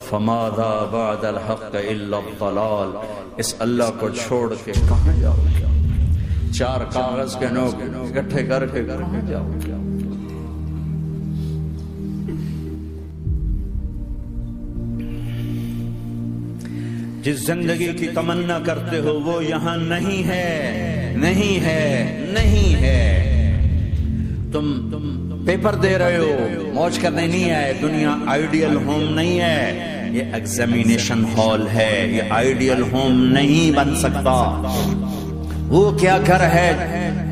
فماذا بعد الحق الا الضلال، اس اللہ کو چھوڑ کے کہاں جاؤ گے؟ 4 کاغذ کے نوٹ اکٹھے کر کے کہاں جاؤ گے؟ جس زندگی کی تمنا کرتے ہو وہ یہاں نہیں ہے، نہیں ہے، نہیں ہے۔ تم پیپر دے رہے ہو، موج کرنے نہیں آئے۔ دنیا آئیڈیل ہوم نہیں ہے، یہ ایگزامینیشن ہال ہے، یہ آئیڈیل ہوم نہیں بن سکتا۔ وہ کیا گھر ہے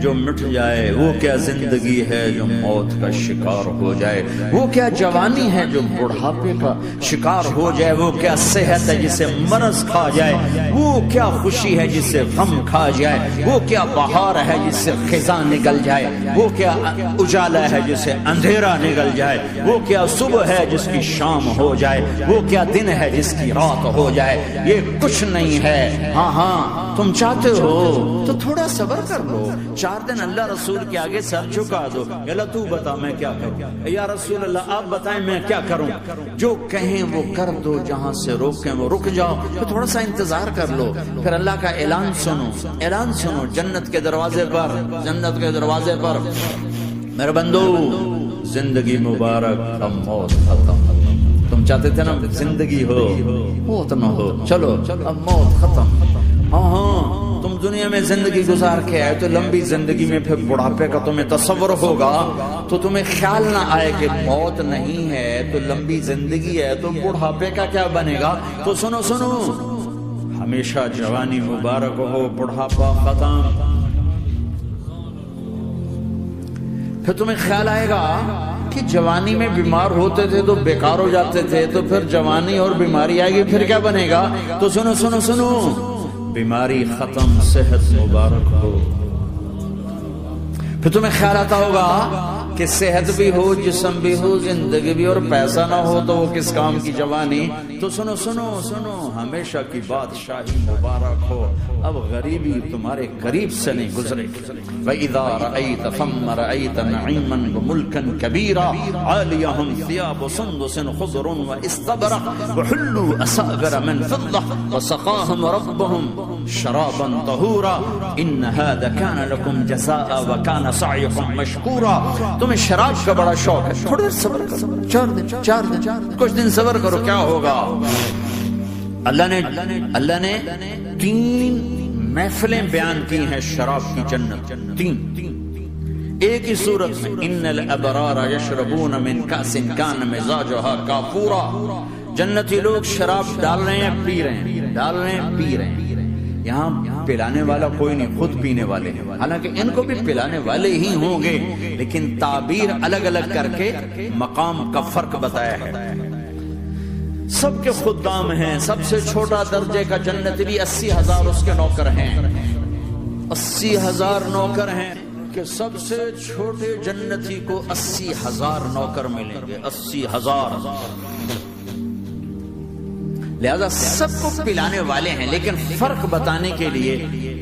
جو مٹ جائے، وہ کیا زندگی ہے جو موت کا شکار ہو جائے، وہ کیا جوانی ہے جو بڑھاپے کا شکار ہو جائے، وہ کیا صحت ہے جسے مرض کھا جائے، وہ کیا خوشی ہے جسے غم کھا جائے، وہ کیا بہار ہے جس سے خزاں نکل جائے، وہ کیا اجالا ہے جسے اندھیرا نکل جائے، وہ کیا صبح ہے جس کی شام ہو جائے، وہ کیا دن ہے جس کی رات ہو جائے۔ یہ کچھ نہیں ہے۔ ہاں ہاں تم چاہتے ہو تو تھوڑا صبر کر لو، 4 دن اللہ رسول کے آگے سر جھکا دو، اللہ تو بتا میں کیا کروں، یا رسول اللہ آپ بتائیں میں کیا کروں۔ جو کہیں وہ کر دو، جہاں سے روکیں وہ رک جاؤ، تو تھوڑا سا انتظار کر لو، پھر اللہ کا اعلان سنو، اعلان سنو جنت کے دروازے پر، جنت کے دروازے پر۔ میرے بندو زندگی مبارک، اب موت ختم۔ تم چاہتے تھے نا زندگی ہو موت نہ ہو، چلو اب موت ختم۔ ہاں ہاں تم دنیا میں زندگی گزار کے آئے تو لمبی زندگی میں پھر بڑھاپے کا تمہیں تصور ہوگا تو تمہیں خیال نہ آئے کہ موت نہیں ہے تو لمبی زندگی ہے تو بڑھاپے کا کیا بنے گا۔ تو سنو سنو، ہمیشہ جوانی مبارک ہو، بڑھاپا ختم۔ پھر تمہیں خیال آئے گا کہ جوانی میں بیمار ہوتے تھے تو بیکار ہو جاتے تھے، تو پھر جوانی اور بیماری آئے گی پھر کیا بنے گا۔ تو سنو سنو سنو، بیماری ختم، صحت مبارک ہو۔ پھر تمہیں خیال آتا ہوگا کہ صحت بھی ہو، جسم بھی ہو، زندگی بھی، اور پیسہ نہ ہو تو وہ کس کام کی جوانی۔ تو سنو سنو سنو، ہمیشہ کی بادشاہی مبارک ہو، اب غریبی تمہارے قریب سے نہیں گزرے گی۔ وَإِذَا رَأَيْتَ ثَمَّ رَأَيْتَ نَعِيمًا وَمُلْكًا كَبِيرًا عَالِيَهُمْ ثِيَابُ سُنْدُسٍ خُضْرٌ وَإِسْتَبْرَقٍ وَحُلُّوا أَسَاوِرَ مِنْ فِضَّةٍ وَسَقَاهُمْ رَبُّهُمْ شَرَابًا طَهُورًا إِنَّ هَذَا كَانَ لَكُمْ جَزَاءً وَكَانَ سَعْيُكُمْ مَشْكُورًا۔ تمہیں شراب کا بڑا شوق ہے، تھوڑی دیر صبر کرو، 4 دن کچھ دن صبر کرو، کیا ہوگا۔ اللہ نے 3 محفلیں بیان کی ہیں شراب کی جنت، 3 ایک ہی صورت میں۔ ان الابرار یشربون من کاس کان مزاجها کافورا، جنتی لوگ شراب ڈال رہے ہیں، پی رہے ہیں، ڈال رہے ہیں، پی رہے ہیں۔ یہاں پلانے والا کوئی نہیں، خود پینے والے ہیں، حالانکہ ان کو بھی پلانے والے ہی ہوں گے، لیکن تعبیر الگ الگ کر کے مقام کا فرق بتایا ہے۔ سب کے خدام ہیں، سب سے چھوٹا درجے کا جنت بھی 80,000 اس کے نوکر ہیں، 80,000 نوکر ہیں، کہ سب سے چھوٹے جنتی کو 80,000 نوکر ملیں گے، 80,000۔ لہذا سب کو پلانے والے ہیں، لیکن فرق بتانے کے لیے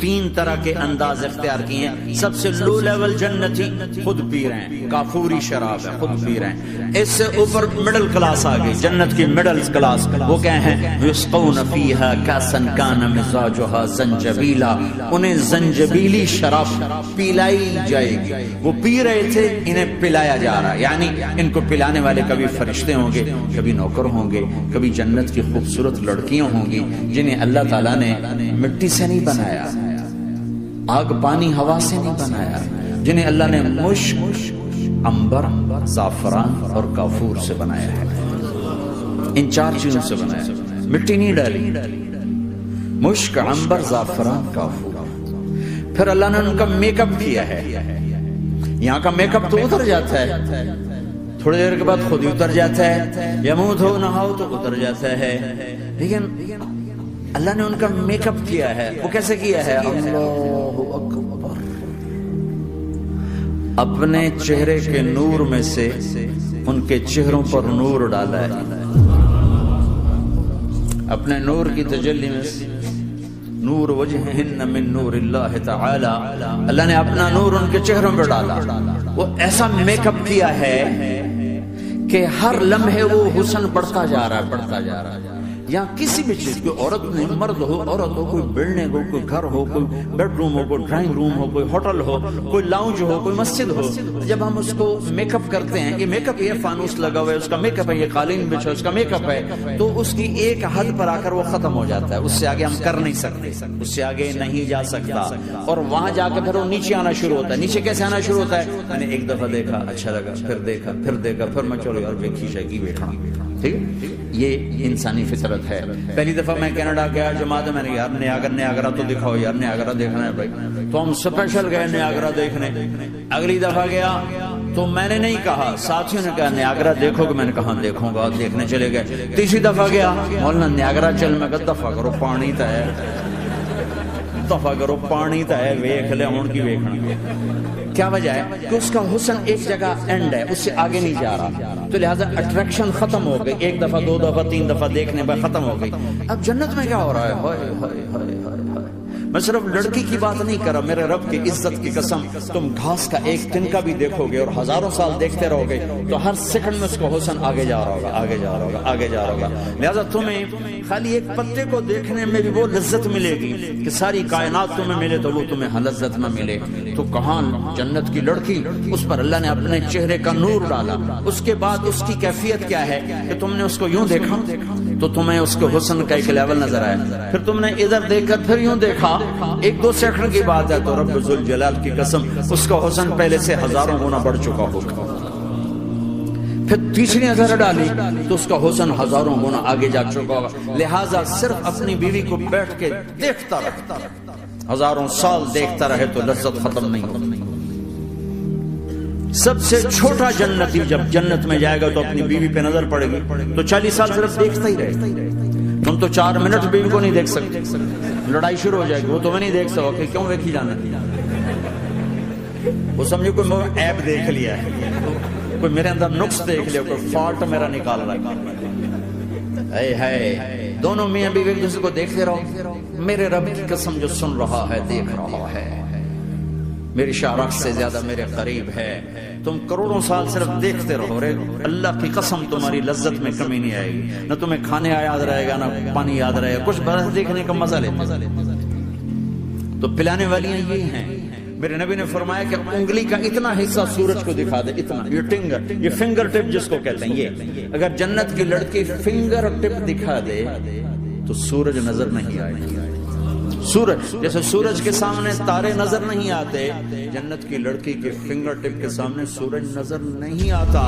3 طرح کے انداز اختیار کیے ہیں۔ سب سے لو لیول جنتی خود پی رہے ہیں، کافوری شراب ہے، خود پی رہے ہیں۔ اس سے اوپر مڈل کلاس آ گئی، جنت کی مڈل کلاس، وہ کیا ہیں؟ یسقون فیہا کاسا کان مزاجها زنجبیلا، انہیں زنجبیلی شراب پلائی جائے گی۔ وہ پی رہے تھے، انہیں پلایا جا رہا ہے، یعنی ان کو پلانے والے کبھی فرشتے ہوں گے، کبھی نوکر ہوں گے، کبھی جنت کی خوبصورت لڑکیاں ہوں گی جنہیں اللہ تعالیٰ نے مٹی سے نہیں بنایا، آگ پانی ہوا سے نہیں بنایا، جنہیں اللہ نے مشک، عنبر، زعفران اور کافور سے بنایا ہے۔ ان 4 چیزوں سے بنایا، مٹی نہیں ڈالی، مشک، عنبر، زعفران، کافور۔ پھر اللہ نے ان کا میک اپ کیا ہے۔ یہاں کا میک اپ تو اتر جاتا ہے، تھوڑی دیر کے بعد خود ہی اتر جاتا ہے، یا منہ دھو نہاؤ تو اتر جاتا ہے، لیکن اللہ نے ان کا میک اپ کیا ہے۔ وہ کیسے کیا ہے؟ اللہ اکبر، اپنے چہرے کے نور میں سے ان کے چہروں پر نور ڈالا ہے، اپنے نور کی تجلی میں سے، نور وجہہن من نور اللہ تعالی، اللہ نے اپنا نور ان کے چہروں پر ڈالا۔ وہ ایسا میک اپ کیا ہے کہ ہر لمحے وہ حسن بڑھتا جا رہا ہے، بڑھتا جا رہا ہے. یا کسی بھی چیز، کوئی عورت نہیں، مرد ہو، عورت ہو، کوئی بلڈنگ ہو، کوئی گھر ہو، کوئی بیڈ روم ہو، کوئی ڈرائنگ روم ہو، کوئی ہوٹل ہو، کوئی لاؤنج ہو، کوئی مسجد ہو، جب ہم اس کو میک اپ کرتے ہیں، یہ میک اپ، یہ فانوس لگا ہوا ہے اس کا میک اپ ہے، یہ قالین بچھا اس کا میک اپ ہے، تو اس کی ایک حد پر آ کر وہ ختم ہو جاتا ہے. اس سے آگے ہم کر نہیں سکتے، اس سے آگے نہیں جا سکتا. اور وہاں جا کے پھر وہ نیچے آنا شروع ہوتا ہے. نیچے کیسے آنا شروع ہوتا ہے؟ میں نے ایک دفعہ دیکھا، اچھا لگا، پھر دیکھا، پھر دیکھا، پھر میں چلو یار ویکھی شیکی بیٹھا. ٹھیک ہے، یہ انسانی فطرت ہے. پہلی دفعہ میں کینیڈا گیا جماعت میں نے یار نیاگرا تو دکھاؤ یار، نیاگرا دیکھنا ہے بھائی. تو ہم اسپیشل گئے نیاگرا دیکھنے. اگلی دفعہ گیا تو میں نے نہیں کہا، ساتھیوں نے کہا نیاگرا دیکھو گے، میں نے کہا دیکھوں گا، دیکھنے چلے گئے. تیسری دفعہ گیا، مولانا نیاگرا چل، میں کہا دفعہ کرو پانی تا ہے، دفعہ کرو پانی تا ہے، ویکھ لے ہون کی ویکھنا. کیا وجہ ہے؟ کہ اس کا حسن ایک جگہ اینڈ ہے، اس سے آگے نہیں جا رہا. تو لہٰذا اٹریکشن ختم ہو گئی. ایک دفعہ، دو دفعہ، تین دفعہ دیکھنے بعد ختم ہو گئی. اب جنت میں کیا ہو رہا ہے؟ ہائے ہائے ہائے ہائے. میں صرف لڑکی کی بات نہیں کر رہا، میرے رب کی عزت کی قسم، تم گھاس کا ایک تنکا بھی دیکھو گے اور ہزاروں سال دیکھتے رہو گے تو ہر سیکنڈ میں اس کو حسن آگے جا رہا ہوگا، آگے جا رہا ہوگا، آگے جا رہا ہوگا. لہٰذا تمہیں خالی ایک پتے کو دیکھنے میں بھی وہ لذت ملے گی کہ ساری کائنات تمہیں ملے تو وہ تمہیں لذت نہ ملے. تو کہاں جنت کی لڑکی، اس پر اللہ نے اپنے چہرے کا نور ڈالا. اس کے بعد اس کی کیفیت کیا ہے کہ تم نے اس کو یوں دیکھا تو تمہیں اس کے حسن کا ایک لیول نظر آیا. پھر تم نے ادھر دیکھ کر پھر یوں دیکھا، ایک دو سیکنڈ کی بات ہے تو رب ذوالجلال کی قسم اس کا حسن پہلے سے ہزاروں گنا بڑھ چکا ہوگا. پھر تیسری نظر ڈالی تو اس کا حسن ہزاروں گنا آگے جا چکا ہوگا. لہٰذا صرف اپنی بیوی کو بیٹھ کے دیکھتا رہتا، ہزاروں سال دیکھتا رہے تو لذت ختم نہیں ہوتی. سب سے چھوٹا جنتی جب جنت میں جائے گا تو اپنی بیوی پہ نظر پڑے گی تو 40 سال صرف دیکھتا ہی رہے. تم تو 4 منٹ بیوی کو نہیں دیکھ سکتے، لڑائی شروع ہو جائے گی. وہ تمہیں نہیں دیکھ سکو، کیوں دیکھی جانا؟ وہ سمجھو کوئی ایپ دیکھ لیا ہے، کوئی میرے اندر نقص دیکھ لیا، کوئی فالٹ میرا نکال رہا ہے. دونوں میاں بیوی ایک دوسرے کو دیکھتے رہو. میرے رب کی قسم جو سن رہا ہے، دیکھ رہا ہے، میری شارخ سے زیادہ میرے قریب ہے. تم کروڑوں سال صرف دیکھتے رہو رے، اللہ کی قسم تمہاری لذت میں کمی نہیں آئے گی. نہ تمہیں کھانے یاد رہے گا، نہ پانی یاد رہے گا، کچھ برس دیکھنے کا مزہ لیتے. تو پلانے والی یہ ہیں. میرے نبی نے فرمایا کہ انگلی کا اتنا حصہ سورج کو دکھا دے، اتنا، یہ فنگر ٹپ جس کو کہتے ہیں، یہ اگر جنت کی لڑکی فنگر ٹپ دکھا دے تو سورج نظر نہیں آئے گا. سورج جیسے سورج کے سامنے تارے نظر نہیں آتے، جنت کی لڑکی کے فنگر ٹپ کے سامنے سورج نظر نہیں آتا.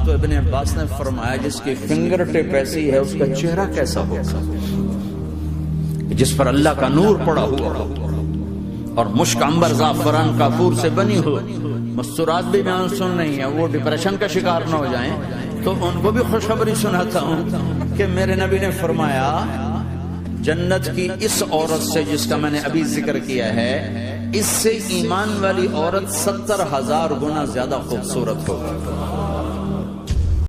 تو ابن عباس نے فرمایا جس کی فنگر ٹپ ایسی ہے اس کا چہرہ کیسا ہوگا؟ جس پر اللہ کا نور پڑا ہوا اور مشک عنبر زعفران کافور سے بنی ہو. مستورات بھی بیان سن رہی ہیں، وہ ڈپریشن کا شکار نہ ہو جائیں تو ان کو بھی خوشخبری سناتا ہوں کہ میرے نبی نے فرمایا جنت کی اس عورت سے جس کا میں نے ابھی ذکر کیا ہے، اس سے ایمان والی عورت 70,000 گنا زیادہ خوبصورت ہوگی.